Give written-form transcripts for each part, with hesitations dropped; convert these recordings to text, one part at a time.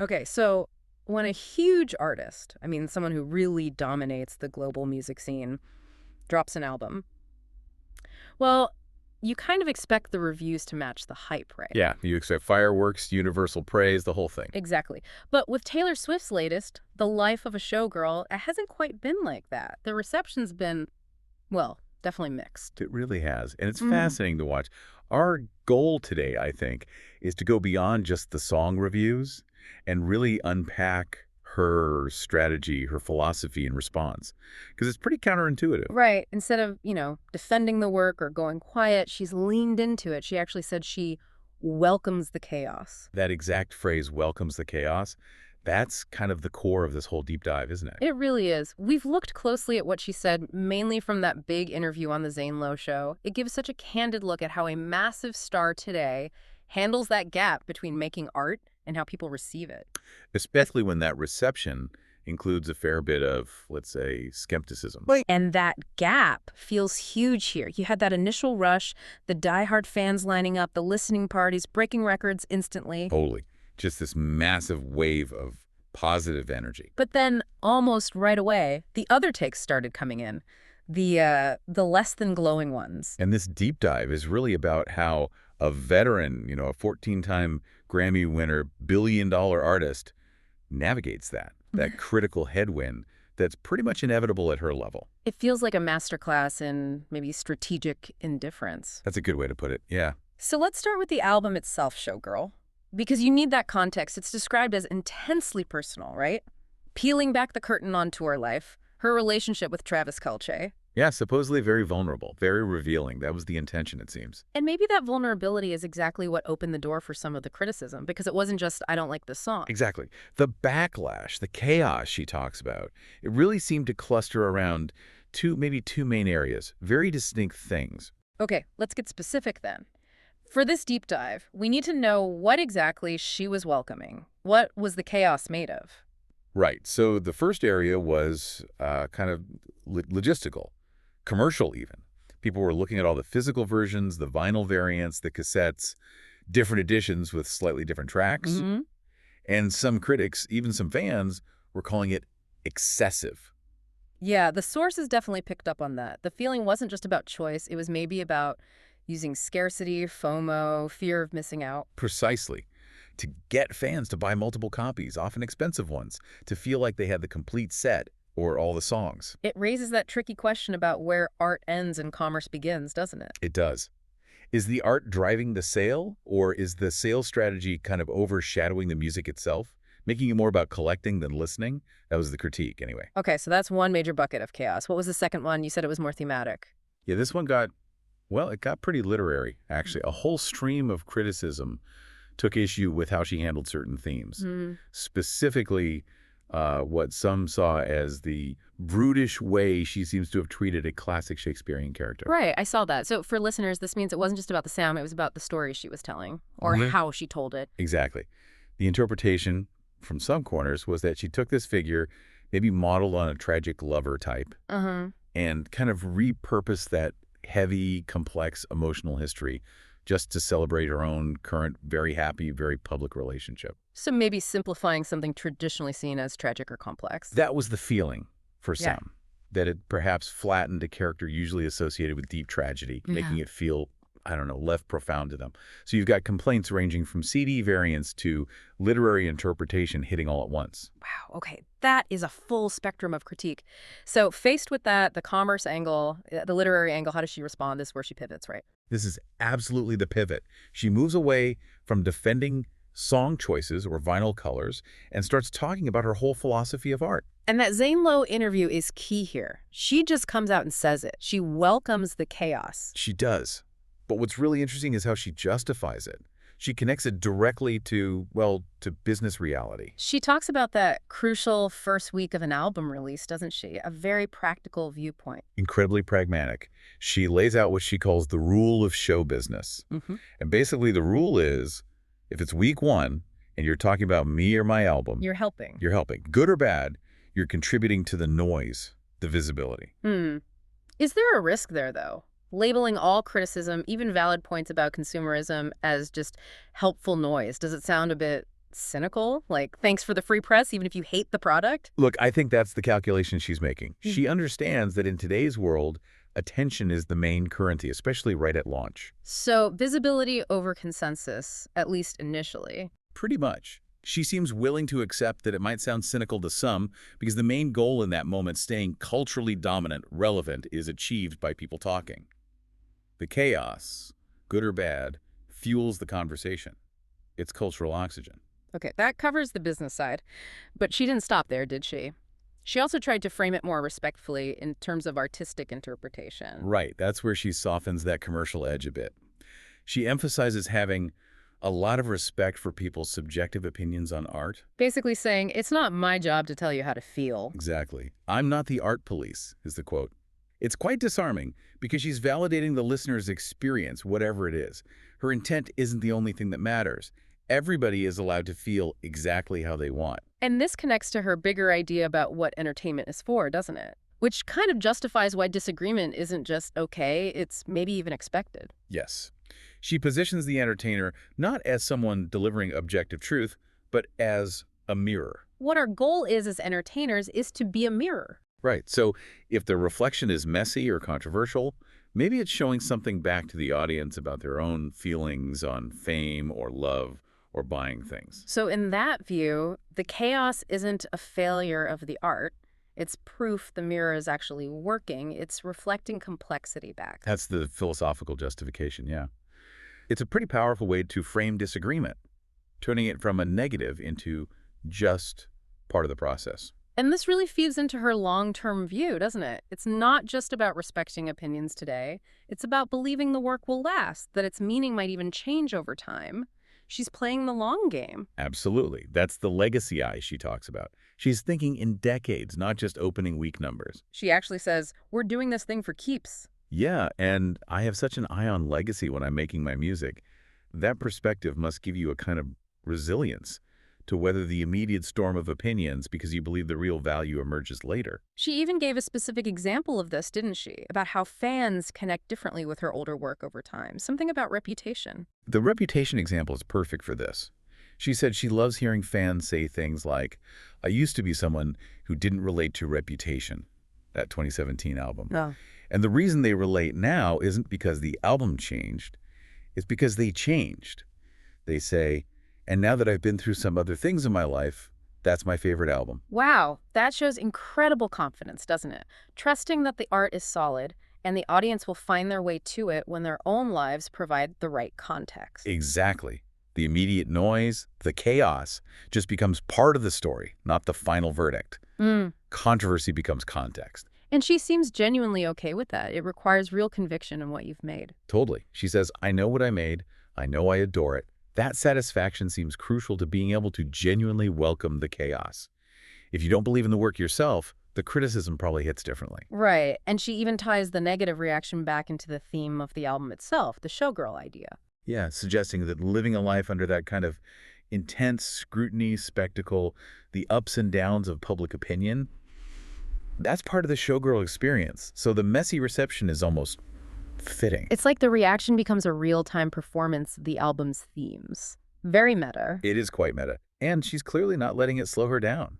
Okay, so when a huge artist, I mean someone who really dominates the global music scene, drops an album, well, you kind of expect the reviews to match the hype, right? Yeah, you expect fireworks, universal praise, the whole thing. Exactly. But with Taylor Swift's latest, The Life of a Showgirl, it hasn't quite been like that. The reception's been, well, definitely mixed. It really has. And it's Mhm. fascinating to watch. Our goal today, I think, is to go beyond just the song reviews and really unpack her strategy, her philosophy in response. Because it's pretty counterintuitive. Right. Instead of, defending the work or going quiet, she's leaned into it. She actually said she welcomes the chaos. That exact phrase, welcomes the chaos, that's kind of the core of this whole deep dive, isn't it? It really is. We've looked closely at what she said, mainly from that big interview on the Zane Lowe show. It gives such a candid look at how a massive star today handles that gap between making art and how people receive it. Especially when that reception includes a fair bit of, let's say, skepticism. And that gap feels huge here. You had that initial rush, the diehard fans lining up, the listening parties, breaking records instantly. Totally. Just this massive wave of positive energy. But then, almost right away, the other takes started coming in, the less than glowing ones. And this deep dive is really about how a veteran, a 14-time Grammy winner, billion-dollar artist navigates that critical headwind that's pretty much inevitable at her level. It feels like a masterclass in maybe strategic indifference. That's a good way to put it. Yeah. So let's start with the album itself, Showgirl, because you need that context. It's described as intensely personal, right? Peeling back the curtain on tour life, her relationship with Travis Kelce. Yeah, supposedly very vulnerable, very revealing. That was the intention, it seems. And maybe that vulnerability is exactly what opened the door for some of the criticism, because it wasn't just, I don't like this song. Exactly. The backlash, the chaos she talks about, it really seemed to cluster around maybe two main areas, very distinct things. Okay, let's get specific then. For this deep dive, we need to know what exactly she was welcoming. What was the chaos made of? Right. So the first area was kind of logistical, commercial even. People were looking at all the physical versions, the vinyl variants, the cassettes, different editions with slightly different tracks. Mm-hmm. And some critics, even some fans, were calling it excessive. Yeah, the sources definitely picked up on that. The feeling wasn't just about choice. It was maybe about using scarcity, FOMO, fear of missing out. Precisely. To get fans to buy multiple copies, often expensive ones, to feel like they had the complete set or all the songs. It raises that tricky question about where art ends and commerce begins, doesn't it? It does. Is the art driving the sale, or is the sales strategy kind of overshadowing the music itself, making it more about collecting than listening? That was the critique, anyway. Okay, so that's one major bucket of chaos. What was the second one? You said it was more thematic. Yeah, this one it got pretty literary, actually. A whole stream of criticism took issue with how she handled certain themes. Specifically, what some saw as the brutish way she seems to have treated a classic Shakespearean character. Right, I saw that. So for listeners, this means it wasn't just about the sound, it was about the story she was telling, or how she told it. Exactly. The interpretation from some corners was that she took this figure, maybe modeled on a tragic lover type, and kind of repurposed that heavy, complex emotional history just to celebrate her own current, very happy, very public relationship. So maybe simplifying something traditionally seen as tragic or complex. That was the feeling for Yeah. some, that it perhaps flattened a character usually associated with deep tragedy, making it feel, I don't know, less profound to them. So you've got complaints ranging from CD variants to literary interpretation hitting all at once. Wow, okay. That is a full spectrum of critique. So faced with that, the commerce angle, the literary angle, how does she respond? This is where she pivots, right? This is absolutely the pivot. She moves away from defending song choices or vinyl colors and starts talking about her whole philosophy of art. And that Zane Lowe interview is key here. She just comes out and says it. She welcomes the chaos. She does. But what's really interesting is how she justifies it. She connects it directly to business reality. She talks about that crucial first week of an album release, doesn't she? A very practical viewpoint. Incredibly pragmatic. She lays out what she calls the rule of show business. And basically the rule is, if it's week one and you're talking about me or my album, You're helping. you're helping. Good or bad, you're contributing to the noise, the visibility. Is there a risk there, though? Labeling all criticism, even valid points about consumerism, as just helpful noise. Does it sound a bit cynical? Like, thanks for the free press, even if you hate the product? Look, I think that's the calculation she's making. She understands that in today's world, attention is the main currency, especially right at launch. So visibility over consensus, at least initially. Pretty much. She seems willing to accept that it might sound cynical to some because the main goal in that moment, staying culturally dominant, relevant, is achieved by people talking. The chaos, good or bad, fuels the conversation. It's cultural oxygen. Okay, that covers the business side. But she didn't stop there, did she? She also tried to frame it more respectfully in terms of artistic interpretation. Right, that's where she softens that commercial edge a bit. She emphasizes having a lot of respect for people's subjective opinions on art. Basically saying, it's not my job to tell you how to feel. Exactly. I'm not the art police, is the quote. It's quite disarming because she's validating the listener's experience, whatever it is. Her intent isn't the only thing that matters. Everybody is allowed to feel exactly how they want. And this connects to her bigger idea about what entertainment is for, doesn't it? Which kind of justifies why disagreement isn't just okay, it's maybe even expected. Yes. She positions the entertainer not as someone delivering objective truth, but as a mirror. What our goal is as entertainers is to be a mirror. Right. So if the reflection is messy or controversial, maybe it's showing something back to the audience about their own feelings on fame or love or buying things. So in that view, the chaos isn't a failure of the art. It's proof the mirror is actually working. It's reflecting complexity back. That's the philosophical justification, yeah. It's a pretty powerful way to frame disagreement, turning it from a negative into just part of the process. And this really feeds into her long-term view, doesn't it? It's not just about respecting opinions today. It's about believing the work will last, that its meaning might even change over time. She's playing the long game. Absolutely. That's the legacy eye she talks about. She's thinking in decades, not just opening week numbers. She actually says, we're doing this thing for keeps. Yeah, and I have such an eye on legacy when I'm making my music. That perspective must give you a kind of resilience to weather the immediate storm of opinions because you believe the real value emerges later. She even gave a specific example of this, didn't she? About how fans connect differently with her older work over time. Something about reputation. The reputation example is perfect for this. She said she loves hearing fans say things like, I used to be someone who didn't relate to Reputation, that 2017 album. Oh. And the reason they relate now isn't because the album changed, it's because they changed. They say, and now that I've been through some other things in my life, that's my favorite album. Wow, that shows incredible confidence, doesn't it? Trusting that the art is solid and the audience will find their way to it when their own lives provide the right context. Exactly. The immediate noise, the chaos, just becomes part of the story, not the final verdict. Controversy becomes context. And she seems genuinely okay with that. It requires real conviction in what you've made. Totally. She says, I know what I made. I know I adore it. That satisfaction seems crucial to being able to genuinely welcome the chaos. If you don't believe in the work yourself, the criticism probably hits differently. Right. And she even ties the negative reaction back into the theme of the album itself, the showgirl idea. Yeah, suggesting that living a life under that kind of intense scrutiny, spectacle, the ups and downs of public opinion, that's part of the showgirl experience. So the messy reception is almost fitting. It's like the reaction becomes a real-time performance of the album's themes. Very meta. It is quite meta. And she's clearly not letting it slow her down.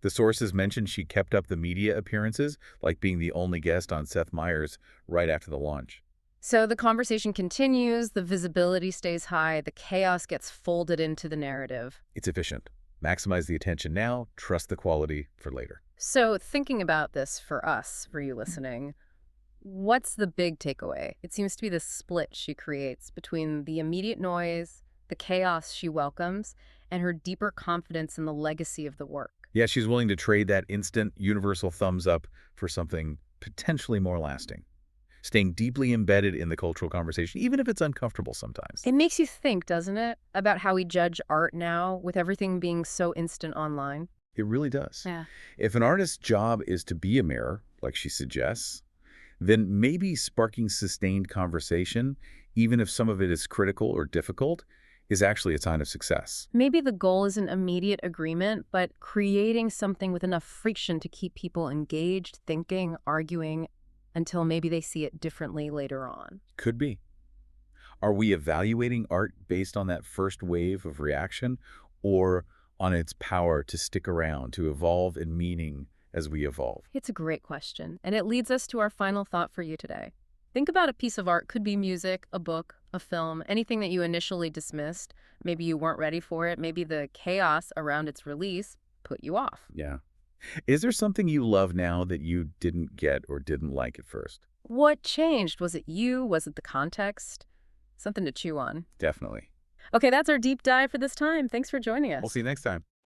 The sources mentioned she kept up the media appearances, like being the only guest on Seth Meyers right after the launch. So the conversation continues, the visibility stays high, the chaos gets folded into the narrative. It's efficient. Maximize the attention now, trust the quality for later. So thinking about this for us, for you listening, what's the big takeaway? It seems to be the split she creates between the immediate noise, the chaos she welcomes, and her deeper confidence in the legacy of the work. Yeah, she's willing to trade that instant universal thumbs up for something potentially more lasting. Staying deeply embedded in the cultural conversation, even if it's uncomfortable sometimes. It makes you think, doesn't it, about how we judge art now with everything being so instant online? It really does. Yeah. If an artist's job is to be a mirror, like she suggests, then maybe sparking sustained conversation, even if some of it is critical or difficult, is actually a sign of success. Maybe the goal isn't immediate agreement, but creating something with enough friction to keep people engaged, thinking, arguing, until maybe they see it differently later on. Could be. Are we evaluating art based on that first wave of reaction, or on its power to stick around, to evolve in meaning as we evolve? It's a great question, and it leads us to our final thought for you today. Think about a piece of art. Could be music, a book, a film, anything that you initially dismissed. Maybe you weren't ready for it. Maybe the chaos around its release put you off. Yeah. Is there something you love now that you didn't get or didn't like at first? What changed? Was it you? Was it the context? Something to chew on. Definitely. Okay, that's our deep dive for this time. Thanks for joining We'll us. see you next time.